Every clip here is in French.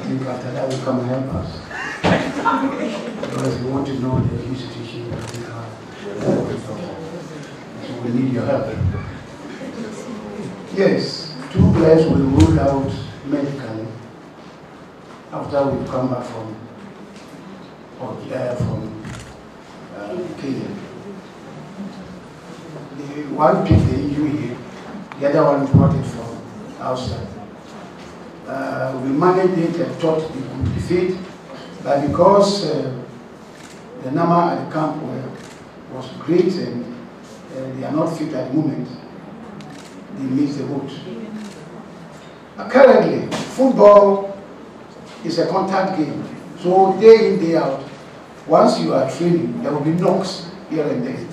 think after that will come and help us. Because we want to know the institution that we are. So we need your help. Yes, 2 players will rule out medically after we come back from Kenya. The one picked the injury here, the other one reported from outside. We managed it and thought we could defeat, but because the number at the camp was great and they are not fit at the moment, they missed the boat. Currently, football is a contact game. So day in, day out, once you are training, there will be knocks here and there.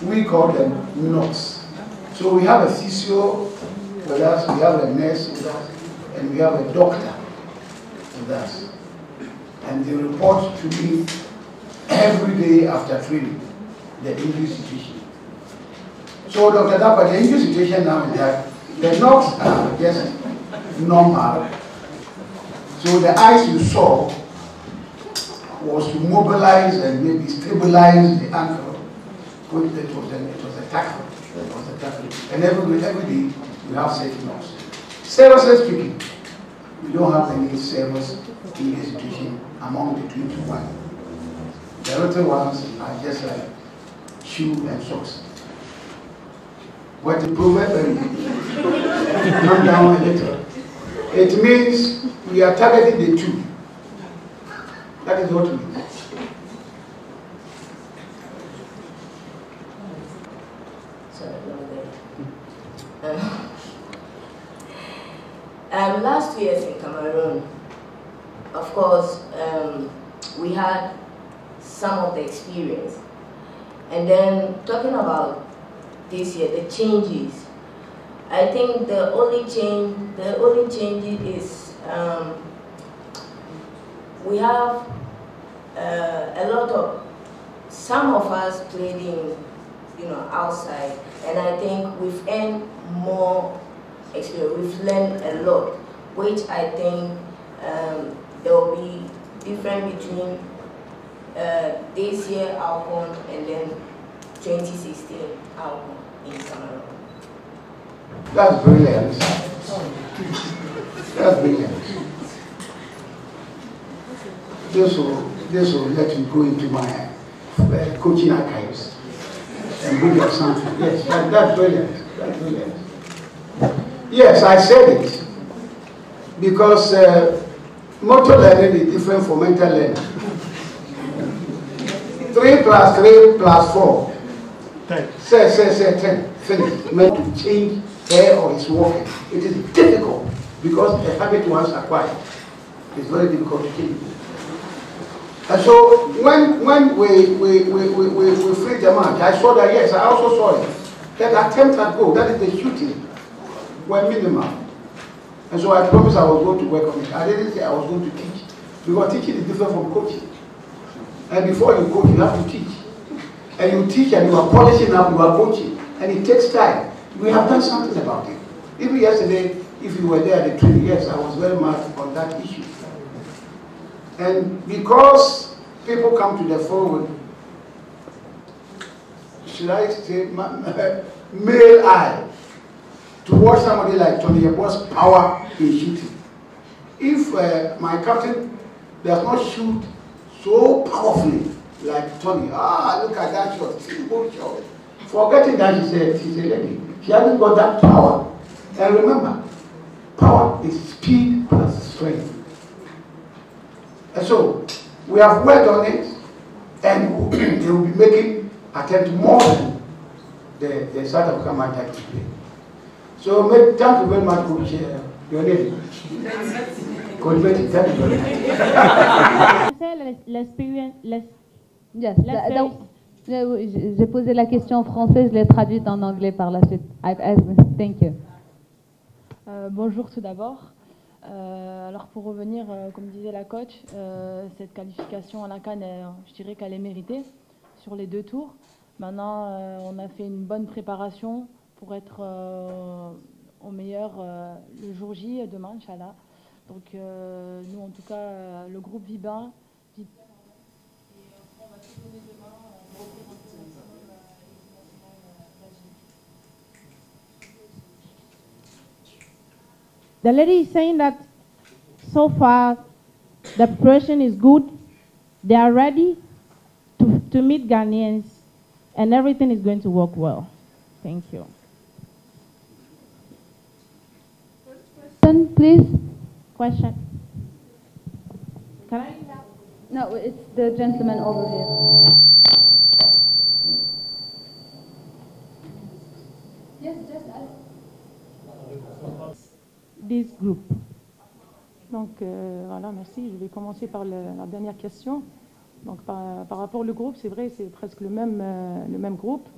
We call them knocks. So we have a physio with us, we have a nurse with us, and we have a doctor with us. And they report to me every day after training, the injury situation. So Dr. Dapa, the injury situation now is that the knocks are just normal. So the ice you saw was to mobilize and maybe stabilize the ankle. It was a tackle. It was a tackle. And every day you have safe knocks. Seriously speaking, we don't have any serious injury situation among the 21. The other ones are just like shoe and socks. What the proverb come down a little. It means we are targeting the 2. That is what it means. Last 2 years in Cameroon, of course, we had some of the experience. And then talking about this year, the changes, I think the only change is we have a lot of, some of us played in, outside, and I think we've earned more experience. We've learned a lot, which I think there will be difference between this year Alcon and then 2016 Alcon in Cameroon. That's brilliant. That's brilliant. This will let you go into my coaching archives and bring up something. Yes, that's brilliant. That's brilliant. Yes, I said it because motor learning is different from mental learning. 3 plus 3 plus 4. 10. Say 10. Finish. Meant to change hair or is walking. It is difficult because a habit once acquired is very difficult to change. And so when we freed the match, I saw that, yes, I also saw it. That attempt at goal, that is the shooting, were minimal. And so I promised I was going to work on it. I didn't say I was going to teach, because teaching is different from coaching. And before you coach, you have to teach. And you teach and you are polishing up, you are coaching. And it takes time. We have done something about it. Even yesterday, if you were there at the training, yes, I was very much on that issue. And because people come to the fore with, should I say, male eye, to watch somebody like Tony Yeboah's power in shooting. If my captain does not shoot so powerfully like Tony, look at that shot, simple shot. Forgetting that she's a lady. She hasn't got that power. And remember, power is speed plus strength. And so, we have worked on it, and they will be making attempt more than the South African man type to play. So, thank you very much, Coach. Your name? Coach Betty, thank you very much. L'expérience, j'ai posé la question en français, je l'ai traduite en anglais par la suite. Thank you. Bonjour tout d'abord. Alors pour revenir, comme disait la coach, cette qualification à la CAN, je dirais qu'elle est méritée sur les 2 tours. Maintenant, on a fait une bonne préparation pour être au meilleur le jour J, demain, Inch'Allah. Donc nous, en tout cas, le groupe Viba, on va tout donner demain en représentant The lady is saying that so far the preparation is good. They are ready to meet Ghanaians and everything is going to work well. Thank you. Question, please. Question. Can I? No, it's the gentleman over here. Yes, just ask. This group. Donc voilà, merci. Je vais commencer par la dernière question. Donc par rapport au groupe, c'est vrai, c'est presque le même groupe.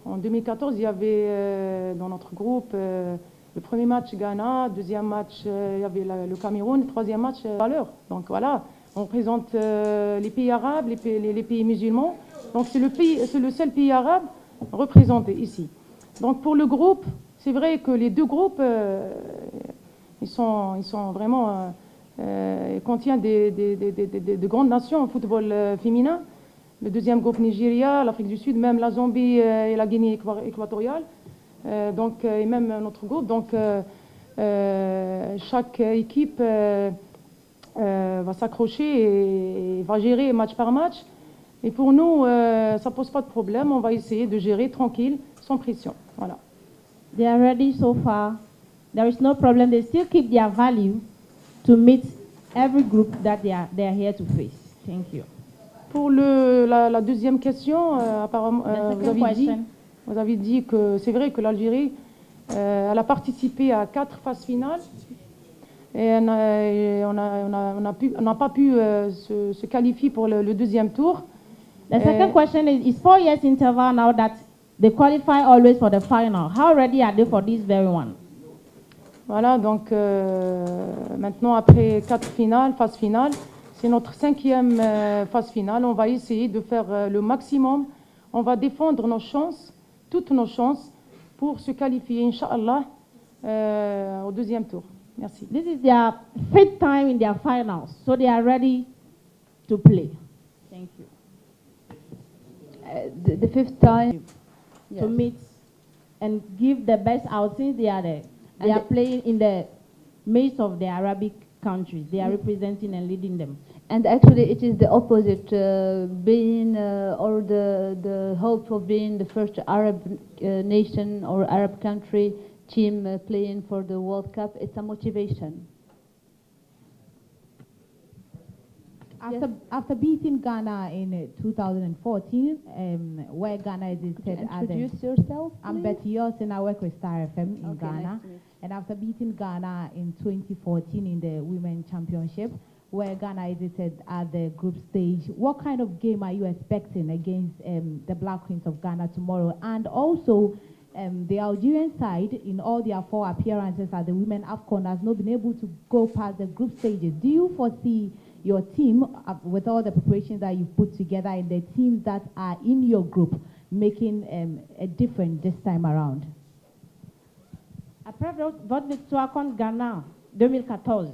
En 2014, il y avait dans notre groupe le premier match Ghana, deuxième match il y avait le Cameroun, troisième match Valeur. Donc voilà, on représente les pays arabes, les pays musulmans. Donc c'est le seul pays arabe représenté ici. Donc pour le groupe, c'est vrai que les deux groupes, ils sont vraiment, ils contiennent de grandes nations en football féminin. Le deuxième groupe Nigeria, l'Afrique du Sud, même la Zambie et la Guinée équatoriale. Donc, et même notre groupe. Donc, chaque équipe va s'accrocher et va gérer match par match. Et pour nous, ça ne pose pas de problème. On va essayer de gérer tranquille, sans pression. Voilà. They are ready so far. There is no problem. They still keep their value to meet every group that they are here to face. Thank you. Pour la deuxième question, apparemment, vous avez dit que c'est vrai que l'Algérie elle a participé à 4 phases finales et on n'a pas pu se qualifier pour le deuxième tour. The second question is 4 years interval now that they qualify always for the final. How ready are they for this very one? Voilà, donc maintenant après 4 phases finales, c'est notre 5e phase finale. On va essayer de faire le maximum. On va défendre nos chances, toutes nos chances, pour se qualifier, Inch'Allah, au deuxième tour. Merci. This is their 5th time in their finals, so they are ready to play. Thank you. The 5th time To meet and give the best out since they are there. They are playing in the midst of the Arabic countries. They are representing and leading them. And actually, it is the opposite. Being or the hope of being the first Arab nation or Arab country team playing for the World Cup, it's a motivation. After beating Ghana in 2014, where Ghana is said Introduce yourself. I'm Betty Yoss, I work with Star FM in Ghana. Nice to meet you. And after beating Ghana in 2014 in the Women's Championship, where Ghana is at the group stage, what kind of game are you expecting against the Black Queens of Ghana tomorrow? And also, the Algerian side, in all their 4 appearances at the Women AFCON, has not been able to go past the group stages. Do you foresee your team, with all the preparations that you've put together, and the teams that are in your group, making a difference this time around? Après votre victoire contre Ghana 2014,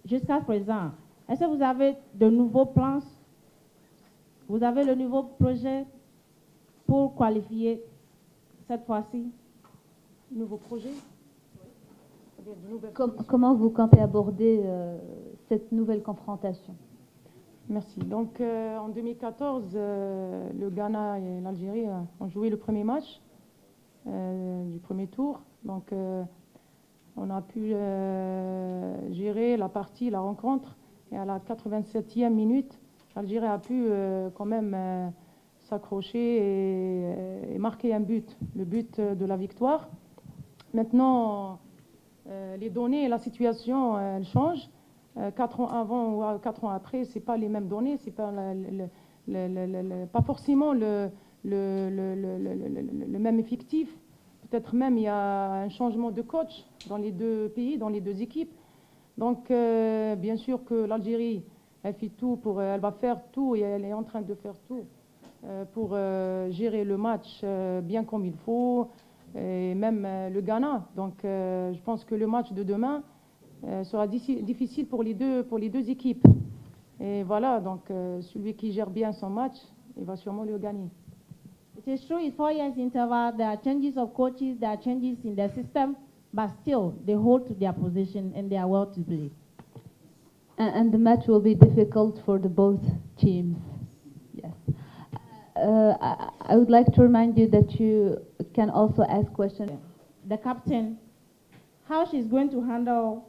jusqu'à présent, est-ce que vous avez de nouveaux plans? Vous avez le nouveau projet pour qualifier cette fois-ci? Nouveau projet? Comment vous comptez aborder cette nouvelle confrontation? Merci. Donc en 2014, le Ghana et l'Algérie ont joué le premier match du premier tour. Donc on a pu gérer la rencontre. Et à la 87e minute, l'Algérie a pu quand même s'accrocher et marquer un but, le but de la victoire. Maintenant, les données et la situation, elles changent. 4 ans avant ou 4 ans après, ce n'est pas les mêmes données, ce n'est pas, pas forcément le même effectif. Peut-être même il y a un changement de coach dans les deux pays, dans les deux équipes. Donc, bien sûr que l'Algérie, elle va faire tout et elle est en train de faire tout pour gérer le match bien comme il faut, et même le Ghana. Donc, je pense que le match de demain, sera difficile pour les deux équipes. Et voilà, donc celui qui gère bien son match, il va sûrement le gagner. It is true, it's 4 years interval, there are changes of coaches, there are changes in the system, but still, they hold to their position and they are well to play. And the match will be difficult for the both teams. Yes. I would like to remind you that you can also ask questions. The captain, how she's going to handle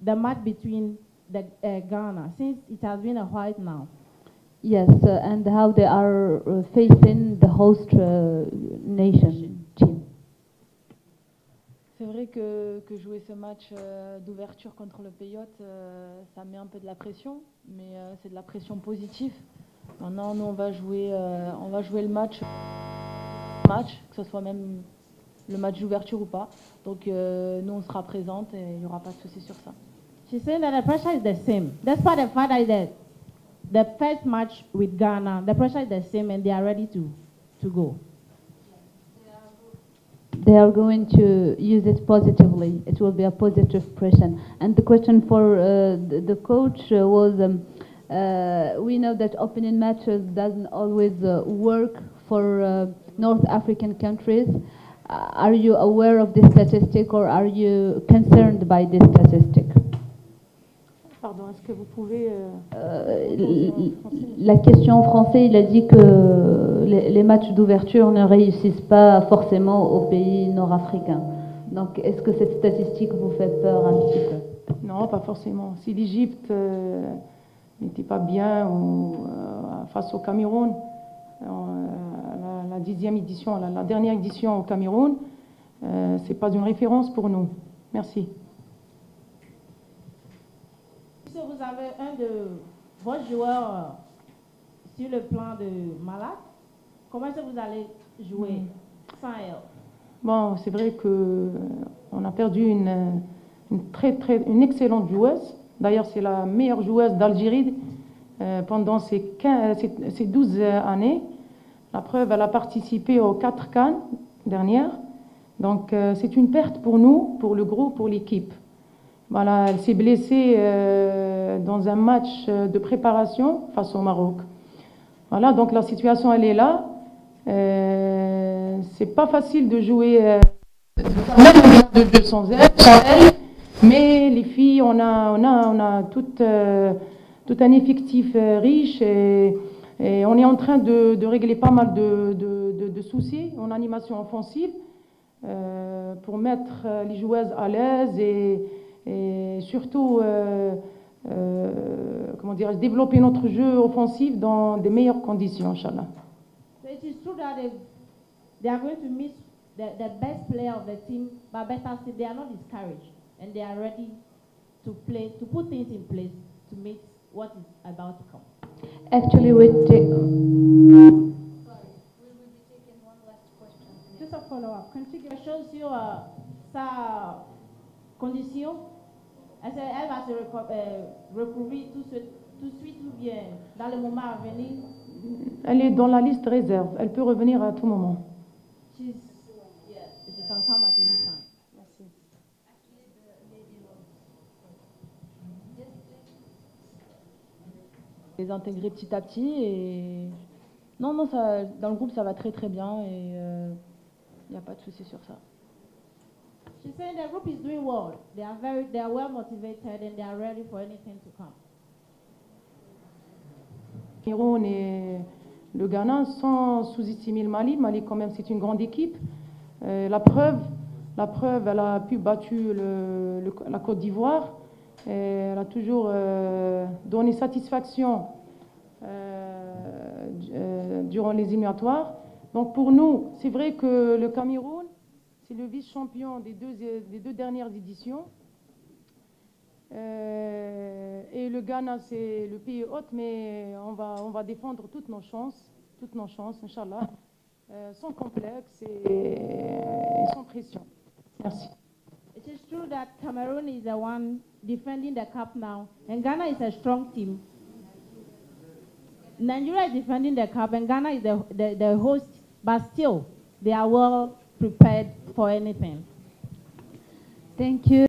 the match between the Ghana, since it has been a while now. Yes, and how they are facing the host nation team. C'est vrai que jouer ce match d'ouverture contre le Pays Hôte, ça met un peu de la pression, mais c'est de la pression positive. Maintenant, nous, on va jouer le match, que ce soit même le match d'ouverture ou pas. Donc, nous, on sera présente et il n'y aura pas de souci sur ça. She's saying that the pressure is the same. Despite the fact that the first match with Ghana, the pressure is the same and they are ready to go. They are going to use it positively. It will be a positive pressure. And the question for the coach was, we know that opening matches doesn't always work for North African countries. Are you aware of this statistic or are you concerned by this statistic? Pardon, est-ce que vous pouvez... La question en français, il a dit que les matchs d'ouverture ne réussissent pas forcément aux pays nord-africains. Donc, est-ce que cette statistique vous fait peur un petit peu? Non, pas forcément. Si l'Égypte n'était pas bien face au Cameroun, la 10e édition, la dernière édition au Cameroun, c'est pas une référence pour nous. Merci. Si vous avez un de vos joueurs sur le plan de malade, comment est-ce que vous allez jouer sans elle? Bon, c'est vrai qu'on a perdu une excellente joueuse. D'ailleurs, c'est la meilleure joueuse d'Algérie pendant ces 12 années. La preuve, elle a participé aux 4 CAN dernières. Donc, c'est une perte pour nous, pour le groupe, pour l'équipe. Voilà, elle s'est blessée dans un match de préparation face au Maroc. Voilà, donc la situation, elle est là. C'est pas facile de jouer même de jeu sans elle, mais les filles, on a tout un effectif riche et on est en train de régler pas mal de soucis en animation offensive pour mettre les joueuses à l'aise et surtout comment dirais-je, développer notre jeu offensif dans des meilleures conditions, Inch'Allah. So it is true that they are going to miss the best player of the team, but better still, they are not discouraged and they are ready to play, to put things in place to meet what is about to come. Actually, we take... Just a follow-up. Continue. Shows you sa condition. Est-ce qu'elle va se recouvrir tout de suite ou bien dans le moment à venir? Elle est dans la liste réserve. Elle peut revenir à tout moment. She can come at any time. Merci. Les intégrer petit à petit et non, ça, dans le groupe ça va très très bien et il n'y a pas de souci sur ça. She's saying the group is doing well. They are well motivated and they are ready for anything to come. Cameroun et le Ghana sans sous-estimer le Mali. Mali quand même c'est une grande équipe. La preuve, elle a pu battre la Côte d'Ivoire. Elle a toujours donné satisfaction durant les éliminatoires. Donc pour nous, c'est vrai que le Cameroun, c'est le vice-champion des deux dernières éditions. Et le Ghana, c'est le pays hôte, mais on va défendre toutes nos chances, Inch'Allah, sans complexe et sans pression. Merci. It is true that Cameroon is the one defending the cup now, and Ghana is a strong team. Nigeria is defending the cup, and Ghana is the host, but still, they are well prepared for anything. Thank you.